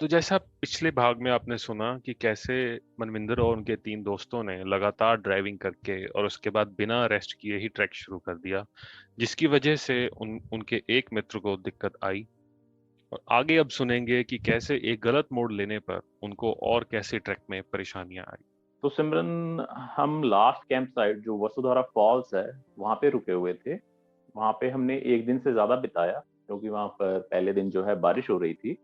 तो जैसा पिछले भाग में आपने सुना कि कैसे मनविंदर और उनके 3 दोस्तों ने लगातार ड्राइविंग करके और उसके बाद बिना रेस्ट किए ही ट्रैक शुरू कर दिया, जिसकी वजह से उनके एक मित्र को दिक्कत आई। और आगे अब सुनेंगे कि कैसे एक गलत मोड़ लेने पर उनको और कैसे ट्रैक में परेशानियां आई। तो सिमरन, हम लास्ट कैंप साइट जो वसुधारा फॉल्स है वहां पे रुके हुए थे। वहां पे हमने एक दिन से ज्यादा बिताया क्योंकि वहां पर पहले दिन जो है बारिश हो रही थी,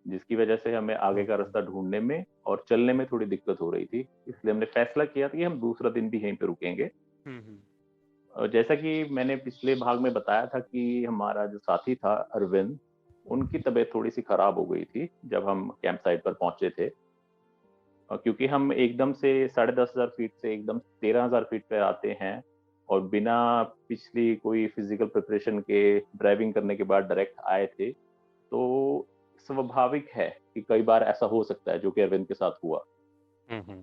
जिसकी वजह से हमें आगे का हम्म। रास्ता ढूंढने में और चलने में थोड़ी दिक्कत हो रही थी। इसलिए हमने फैसला किया था कि हम दूसरा दिन भी यहीं पे रुकेंगे। हम्म। और जैसा कि मैंने पिछले भाग में बताया था कि हमारा जो साथी था अरविंद, उनकी तबीयत थोड़ी सी खराब हो गई थी जब हम कैंप साइट पर पहुंचे थे। क्योंकि हम एकदम से 10,500 फीट से एकदम 13,000 फीट पे आते हैं और बिना पिछली कोई फिजिकल प्रिपरेशन के ड्राइविंग करने के बाद डायरेक्ट आए थे, तो स्वाभाविक है कि कई बार ऐसा हो सकता है, जो कि अरविंद के साथ हुआ। हम्म।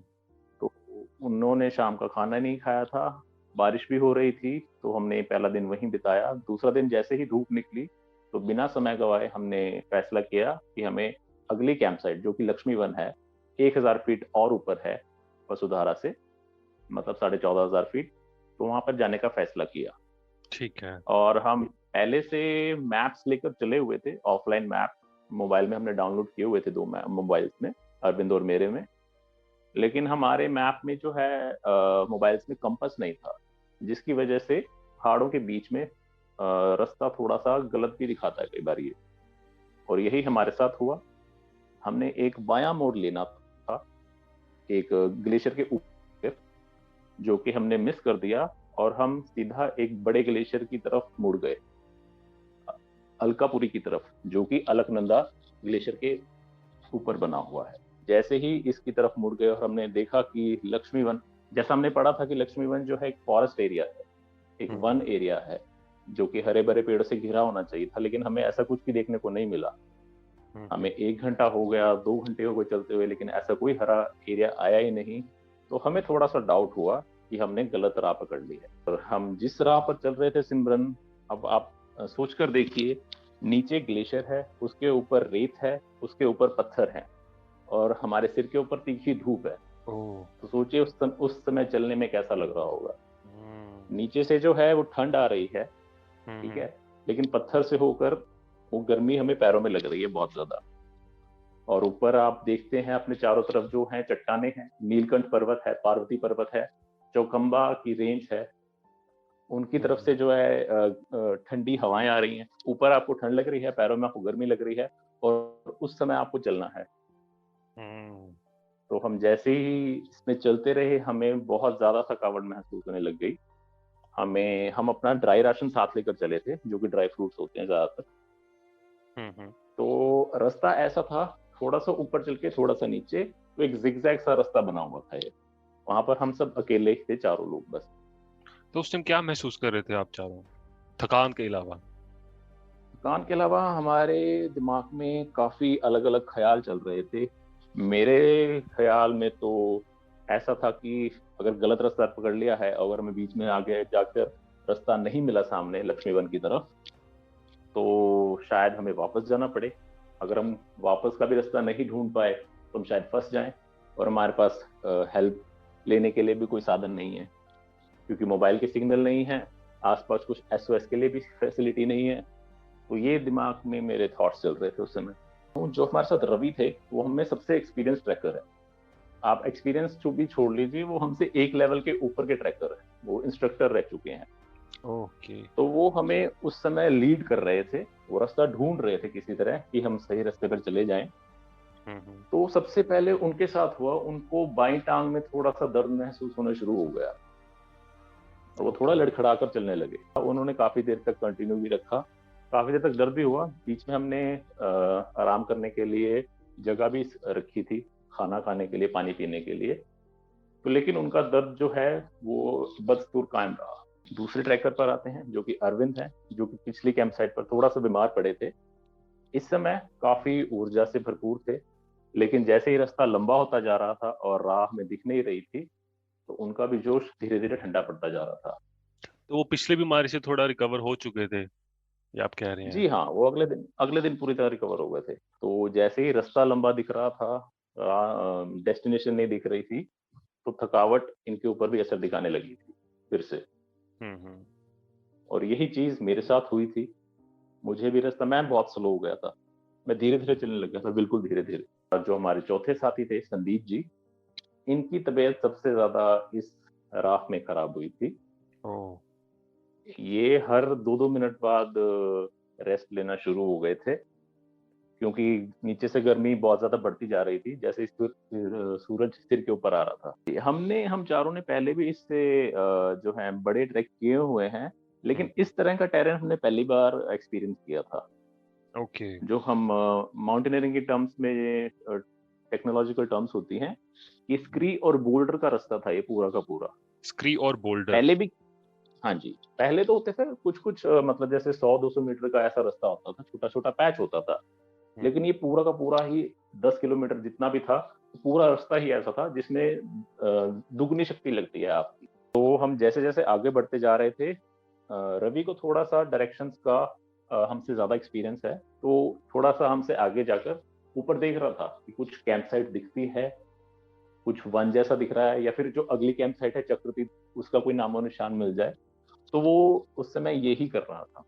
तो उन्होंने शाम का खाना नहीं खाया था, बारिश भी हो रही थी, तो हमने पहला दिन वहीं बिताया। दूसरा दिन जैसे ही धूप निकली तो बिना समय गवाए हमने फैसला किया कि हमें अगली कैंप साइट जो कि लक्ष्मी वन है, 1,000 फीट और ऊपर है वसुधारा से, मतलब 14,500 फीट, तो वहां पर जाने का फैसला किया। ठीक है। और हम पहले से मैप्स लेकर चले हुए थे, ऑफलाइन मैप मोबाइल में हमने डाउनलोड किए हुए थे, दो मोबाइल्स में, अरविंद और मेरे में। लेकिन हमारे मैप में जो है मोबाइल्स में कंपास नहीं था, जिसकी वजह से पहाड़ों के बीच में रास्ता थोड़ा सा गलत भी दिखाता है कई बार ये। और यही हमारे साथ हुआ। हमने एक बायां मोड़ लेना था एक ग्लेशियर के ऊपर, जो कि हमने मिस कर दिया, और हम सीधा एक बड़े ग्लेशियर की तरफ मुड़ गए, अलकापुरी की तरफ, जो कि अलकनंदा ग्लेशियर के ऊपर बना हुआ है। जैसे ही इसकी तरफ मुड़ गए और हमने देखा कि लक्ष्मी वन, जैसा हमने पढ़ा था कि लक्ष्मी वन जो है एक फॉरेस्ट एरिया है, एक हम्म। वन एरिया है, जो कि हरे भरे पेड़ों से घिरा होना चाहिए था, लेकिन हमें ऐसा कुछ भी देखने को नहीं मिला। हमें हम्म। 1 घंटा हो गया, 2 घंटे हो गए चलते हुए, लेकिन ऐसा कोई हरा एरिया आया ही नहीं। तो हमें थोड़ा सा डाउट हुआ कि हमने गलत राह पकड़ ली है। और हम जिस राह पर चल रहे थे सिमरन, अब आप सोच कर देखिए, नीचे ग्लेशियर है, उसके ऊपर रेत है, उसके ऊपर पत्थर है, और हमारे सिर के ऊपर तीखी धूप है। ओह। तो सोचिए उस समय चलने में कैसा लग रहा होगा। हम्म। नीचे से जो है वो ठंड आ रही है, ठीक हम्म। है, लेकिन पत्थर से होकर वो गर्मी हमें पैरों में लग रही है बहुत ज्यादा। और ऊपर आप देखते हैं अपने चारों तरफ जो है चट्टाने हैं, नीलकंठ पर्वत है, पार्वती पर्वत है, चौखंबा की रेंज है, उनकी तरफ हम्म। से जो है ठंडी हवाएं आ रही हैं। ऊपर आपको ठंड लग रही है, पैरों में आपको गर्मी लग रही है, और उस समय आपको चलना है। हम्म। तो हम जैसे ही इसमें चलते रहे, हमें बहुत ज्यादा थकावट महसूस होने लग गई। हम अपना ड्राई राशन साथ लेकर चले थे, जो कि ड्राई फ्रूट्स होते हैं ज्यादातर। हम्म। तो रास्ता ऐसा था, थोड़ा सा ऊपर चल के थोड़ा सा नीचे, तो एक जिगजैग सा रास्ता बना हुआ था ये। वहां पर हम सब अकेले ही थे, चारों लोग बस। तो उस टाइम क्या महसूस कर रहे थे आप चारों, थकान के अलावा? थकान के अलावा हमारे दिमाग में काफी अलग अलग ख्याल चल रहे थे। मेरे ख्याल में तो ऐसा था कि अगर गलत रास्ता पकड़ लिया है, अगर हमें बीच में आगे जाकर रास्ता नहीं मिला सामने लक्ष्मी वन की तरफ, तो शायद हमें वापस जाना पड़े। अगर हम वापस का भी रास्ता नहीं ढूंढ पाए तो हम शायद फंस जाएं, और हमारे पास हेल्प लेने के लिए भी कोई साधन नहीं है, क्योंकि मोबाइल के सिग्नल नहीं है, आसपास कुछ एसओएस के लिए भी फैसिलिटी नहीं है। तो ये दिमाग में मेरे थॉट्स चल रहे थे उस समय। तो जो हमारे साथ रवि थे, वो हमें सबसे एक्सपीरियंस ट्रैकर है। आप एक्सपीरियंस जो भी छोड़ लीजिए, वो हमसे एक लेवल के ऊपर के ट्रैकर है, वो इंस्ट्रक्टर रह चुके हैं। ओके। तो वो हमें उस समय लीड कर रहे थे, वो रास्ता ढूंढ रहे थे किसी तरह कि हम सही रास्ते पर चले जाएं। हम्म। तो सबसे पहले उनके साथ हुआ, उनको बाईं टांग में थोड़ा सा दर्द महसूस होना शुरू हो गया, और वो थोड़ा ओके। लड़खड़ा कर चलने लगे। उन्होंने काफी देर तक कंटिन्यू भी रखा, काफी देर तक दर्द भी हुआ। बीच में हमने आराम करने के लिए जगह भी रखी थी, खाना खाने के लिए, पानी पीने के लिए। तो लेकिन उनका दर्द जो है वो बदस्तूर कायम रहा। दूसरे ट्रैकर पर आते हैं, जो कि अरविंद है, जो कि पिछली कैंप साइट पर थोड़ा सा बीमार पड़े थे। इस समय काफी ऊर्जा से भरपूर थे, लेकिन जैसे ही रास्ता लंबा होता जा रहा था और राह में दिख नहीं रही थी, तो उनका भी जोश धीरे धीरे ठंडा पड़ता जा रहा था। तो वो पिछली बीमारी से थोड़ा रिकवर हो चुके थे? ये आप कह रहे हैं? जी हाँ, वो अगले दिन पूरी तरह रिकवर हो गए थे। तो जैसे ही रास्ता लंबा दिख रहा था, डेस्टिनेशन नहीं दिख रही थी, तो थकावट इनके ऊपर भी असर दिखाने लगी थी फिर से। हुँ, हुँ। और यही चीज़ मेरे साथ हुई थी। मुझे भी रास्ता, मैं बहुत स्लो हो गया था। मैं धीरे-धीरे चलने लग गया था, बिल्कुल धीरे-धीरे। और जो हमारे चौथे साथी थे संदीप जी, इनकी तबीयत सबसे ज़्यादा इस राह में खराब हुई थी। ओह! ये हर 2-2 मिनट बाद रेस्ट लेना शुरू हो गए थे, क्योंकि नीचे से गर्मी बहुत ज़्यादा बढ़ती जा रही थी, जैसे ही सूरज सिर के ऊपर आ रहा था। हम चारों ने पहले भी इससे जो है बड़े ट्रैक किए हुए हैं, हुँ, लेकिन इस तरह का टेरेन हमने पहली बार एक्सपीरियंस किया था। ओके। जो हम माउंटेनियरिंग के टर्म्स में टेक्नोलॉजिकल टर्म्स होती हैं, ये हुँ, स्क्री और बोल्डर का रास्ता था ये पूरा का पूरा। स्क्री और बोल्डर। पहले भी हाँ जी, पहले तो होते थे कुछ-कुछ, मतलब जैसे 100-200 मीटर का ऐसा रास्ता होता था, छोटा-छोटा पैच होता था। हुँ, लेकिन ये पूरा का पूरा ही 10 किलोमीटर जितना भी था, पूरा रास्ता ही ऐसा था जिसमें दुगनी शक्ति लगती है आपकी। तो हम जैसे-जैसे आगे बढ़ते जा रहे थे, रवि को थोड़ा-सा डायरेक्शंस का हमसे ज़्यादा एक्सपीरियंस है, तो थोड़ा-सा हमसे आगे जाकर ऊपर देख रहा था कि कुछ कैंप साइट दिखती है, कुछ वन जैसा दिख रहा है, या फिर जो अगली कैंप साइट है चक्रतीर्थ, उसका कोई नामो-निशान मिल जाए। तो वो उस समय यही कर रहा था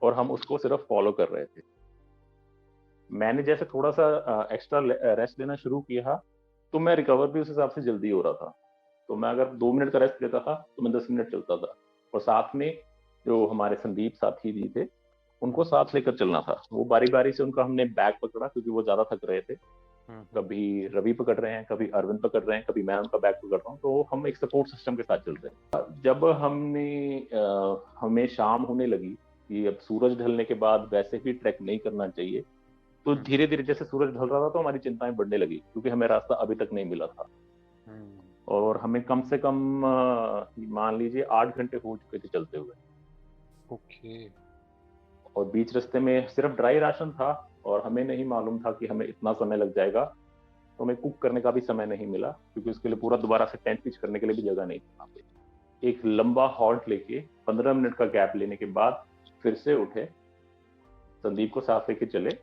और हम उसको सिर्फ फॉलो कर रहे थे। मैंने जैसे थोड़ा-सा एक्स्ट्रा रेस्ट लेना शुरू किया, तो मैं रिकवर भी उस हिसाब से जल्दी हो रहा था। तो मैं अगर 2 मिनट का रेस्ट लेता था, तो मैं 10 मिनट चलता था। और साथ में जो हमारे संदीप साथी जी थे, हुँ, उनको साथ लेकर चलना था। वो बारी-बारी से उनका हमने बैग पकड़ा, क्योंकि वो ज़्यादा थक रहे थे। हुँ, हुँ, कभी रवि पकड़ रहे हैं, कभी अरविंद पकड़ रहे हैं, कभी मैं उनका बैग पकड़ रहा हूँ, तो हम एक सपोर्ट सिस्टम के साथ चल रहे हैं। जब हमें शाम होने लगी कि अब सूरज ढलने के बाद वैसे भी ट्रैक नहीं करना चाहिए, तो हुँ, धीरे-धीरे जैसे सूरज ढल रहा था, तो हमारी चिंताएँ बढ़ने लगी, क्योंकि हमें रास्ता अभी तक नहीं मिला था। हुँ, और हमें कम से कम मान लीजिए 8 घंटे हो चुके थे चलते हुए। ओके। और बीच रास्ते में सिर्फ ड्राई राशन था, और हमें नहीं मालूम था कि हमें इतना समय लग जाएगा। तो हमें कुक करने का भी समय नहीं मिला, क्योंकि उसके लिए पूरा दोबारा से टेंट पिच करने के लिए भी जगह नहीं थी वहाँ पे। एक लंबा हॉल्ट लेके 15 मिनट का गैप लेने के बाद फिर से उठे, संदीप को साथ लेके चले। हुँ,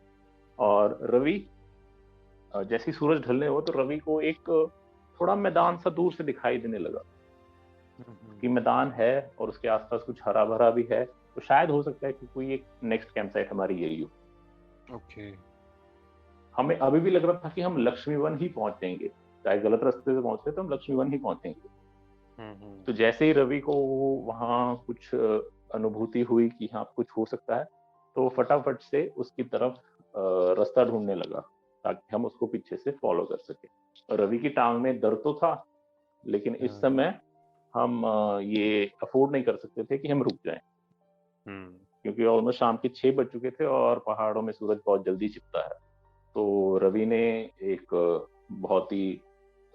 और रवि, जैसे ही सूरज ढलने हुआ, तो रवि को एक थोड़ा मैदान सा दूर से दिखाई देने लगा हुँ, हुँ, कि मैदान है और उसके आसपास कुछ हरा भरा भी है, तो शायद हो सकता है कि कोई एक नेक्स्ट कैंप साइट हमारी यही हो। ओके। हमें अभी भी लग रहा था कि हम लक्ष्मी वन ही पहुंचेंगे, चाहे गलत रास्ते से पहुंच रहे, तो हम लक्ष्मी वन ही पहुंचेंगे। हुँ, हुँ, तो जैसे ही रवि को वहां कुछ अनुभूति हुई कि हाँ कुछ हो सकता है, तो फटाफट से उसकी तरफ रास्ता ढूंढने लगा, ताकि हम उसको पीछे से फॉलो कर सके। रवि की टांग में दर्द तो था, लेकिन इस हाँ, समय हम ये अफोर्ड नहीं कर सकते थे कि हम रुक जाएं, हुँ, क्योंकि ऑलमोस्ट शाम के 6 बज चुके थे और पहाड़ों में सूरज बहुत जल्दी छिपता है। तो रवि ने एक बहुत ही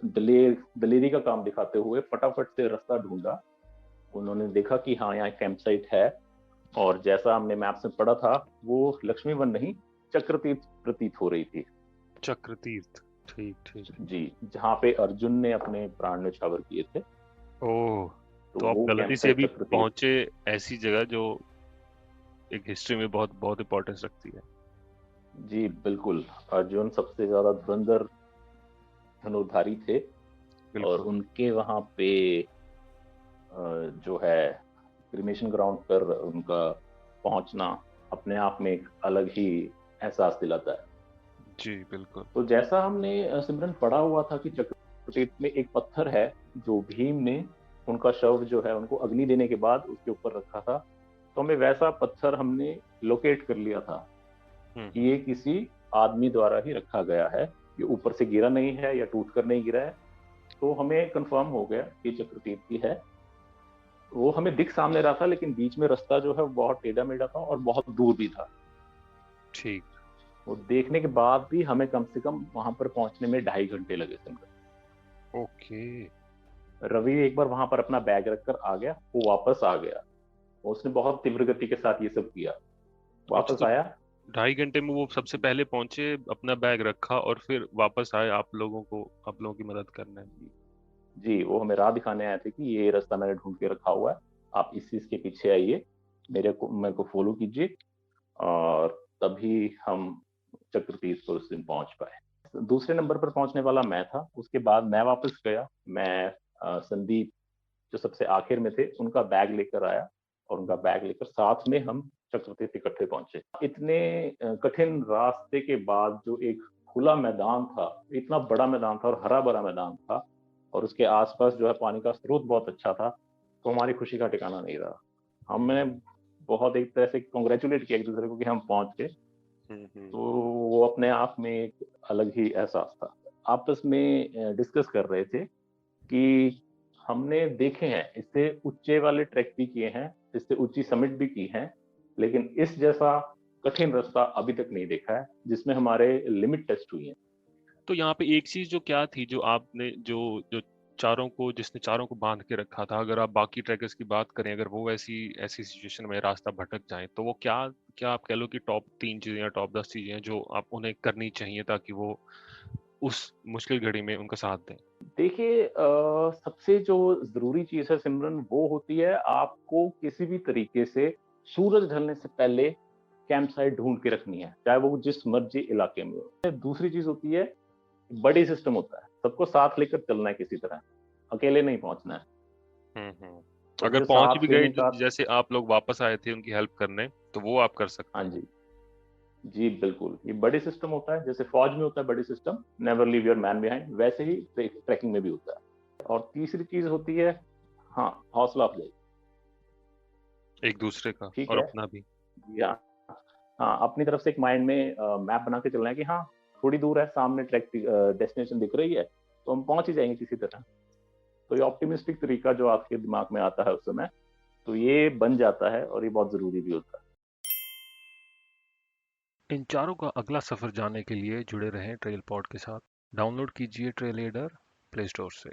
दलेरी का काम दिखाते हुए फटाफट से रास्ता ढूंढा। उन्होंने देखा कि हाँ, यहाँ कैंप साइट है, और जैसा हमने मैप्स में पढ़ा था, वो लक्ष्मी वन नहीं, चक्रतीर्थ प्रतीत हो रही थी। चक्रतीर्थ। ठीक, ठीक। जी, जहाँ पे अर्जुन ने अपने प्राण न्यौछावर किए थे, ओह! तो तो आप वो कैंप गलती से साइट भी चक्रतीर्थ पहुँचे ऐसी जगह जो एक हिस्ट्री में बहुत बहुत इम्पोर्टेंस रखती है। जी, बिल्कुल। अर्जुन सबसे ज़्यादा धुरंधर धनुर्धारी थे, और बिल्कुल। उनके वहाँ पे जो है क्रिमेशन ग्राउंड पर उनका पहुँचना अपने आप में एक अलग ही एहसास दिलाता है। जी, बिल्कुल। तो जैसा हमने सिमरन पढ़ा हुआ था कि चक्रतीर्थ में एक पत्थर है, जो भीम ने उनका शव जो है उनको अग्नि देने के बाद उसके ऊपर रखा था। तो हमें वैसा पत्थर हमने लोकेट कर लिया था हुँ, कि हुँ, ये किसी आदमी द्वारा ही रखा गया है, ये ऊपर से गिरा नहीं है या टूट कर नहीं गिरा है। तो हमें कंफर्म हो गया कि चक्रतीर्थ ही है। वो हमें दिख सामने रहा था, लेकिन बीच में रास्ता जो है वो बहुत टेढ़ा मेढ़ा था और बहुत दूर भी था। ठीक। वो देखने के बाद भी हमें कम से कम वहां पर पहुंचने में 2.5 घंटे लगे थे। ओके। रवि एक बार वहां पर अपना बैग रखकर आ गया, वो वापस आ गया। उसने बहुत तीव्र गति के साथ ये सब किया, अच्छा, वापस तो आया। 2.5 घंटे में वो सबसे पहले पहुँचे, अपना बैग रखा और फिर वापस आए आप लोगों की मदद करने। जी, वो हमें राह दिखाने आए थे कि ये रास्ता मैंने ढूंढ के रखा हुआ है, आप इस चीज के पीछे आइए। मेरे को फॉलो कीजिए, और तभी हम चक्रतीर्थ पर उस दिन पहुंच पाए। दूसरे नंबर पर पहुंचने वाला मैं था, उसके बाद मैं वापस गया। मैं संदीप जो सबसे आखिर में थे उनका बैग लेकर आया, और उनका बैग लेकर साथ में हम चक्रतीर्थ इकट्ठे पहुंचे। इतने कठिन रास्ते के बाद जो एक खुला मैदान था, इतना बड़ा मैदान था और हरा भरा मैदान था, और उसके आसपास जो है पानी का स्रोत बहुत अच्छा था, तो हमारी खुशी का ठिकाना नहीं रहा। हमने बहुत एक तरह से कॉन्ग्रेचुलेट किया एक दूसरे को कि हम पहुंच गए। तो वो अपने आप में एक अलग ही एहसास था। आपस में डिस्कस कर रहे थे कि हमने देखे हैं, इससे ऊंचे वाले ट्रैक भी किए हैं, इससे ऊंची समिट भी की है, लेकिन इस जैसा कठिन रास्ता अभी तक नहीं देखा है जिसमें हमारे लिमिट टेस्ट हुई है। तो यहाँ पे एक चीज जो क्या थी, जो आपने जो जो चारों को जिसने चारों को बांध के रखा था, अगर आप बाकी ट्रैकर्स की बात करें, अगर वो ऐसी ऐसी सिचुएशन में रास्ता भटक जाए, तो वो क्या क्या आप कह लो कि टॉप 3 चीजें या टॉप 10 चीजें हैं जो आप उन्हें करनी चाहिए ताकि वो उस मुश्किल घड़ी में उनका साथ दें? देखिए, सबसे जो जरूरी चीज है सिमरन, वो होती है आपको किसी भी तरीके से सूरज ढलने से पहले कैंप साइट ढूंढ के रखनी है, चाहे वो जिस मर्जी इलाके में हो। दूसरी चीज होती है, बड़ी सिस्टम होता है, सबको साथ लेकर चलना है, किसी तरह अकेले नहीं पहुंचना है। तो अगर मुझे पहुंच भी साथ गए, लेने का, जैसे आप लोग वापस आए थे उनकी हेल्प करने, तो वो आप कर सकते हाँ हैं। जी, जी बिल्कुल, ये बड़ी सिस्टम होता है, जैसे फौज में होता है बड़ी system, never leave your man behind, वैसे ही ट्रैकिंग में भी होता है। और तीसरी चीज होती है, हाँ, हौसला अफजाई। एक दूसरे का ठीक और है, अपना भी। जी हाँ। हाँ, अपनी तरफ से एक माइंड में मैप बना के चलना है कि हाँ, थोड़ी दूर है, सामने ट्रैक डेस्टिनेशन दिख रही है, तो हम पहुंच ही जाएंगे किसी तरह। तो ये ऑप्टिमिस्टिक तरीका जो आपके दिमाग में आता है उस समय, तो ये बन जाता है, और ये बहुत जरूरी भी होता है। इन चारों का अगला सफर जानने के लिए जुड़े रहें ट्रेल पॉड के साथ। डाउनलोड कीजिए ट्रेल लीडर प्ले स्टोर से।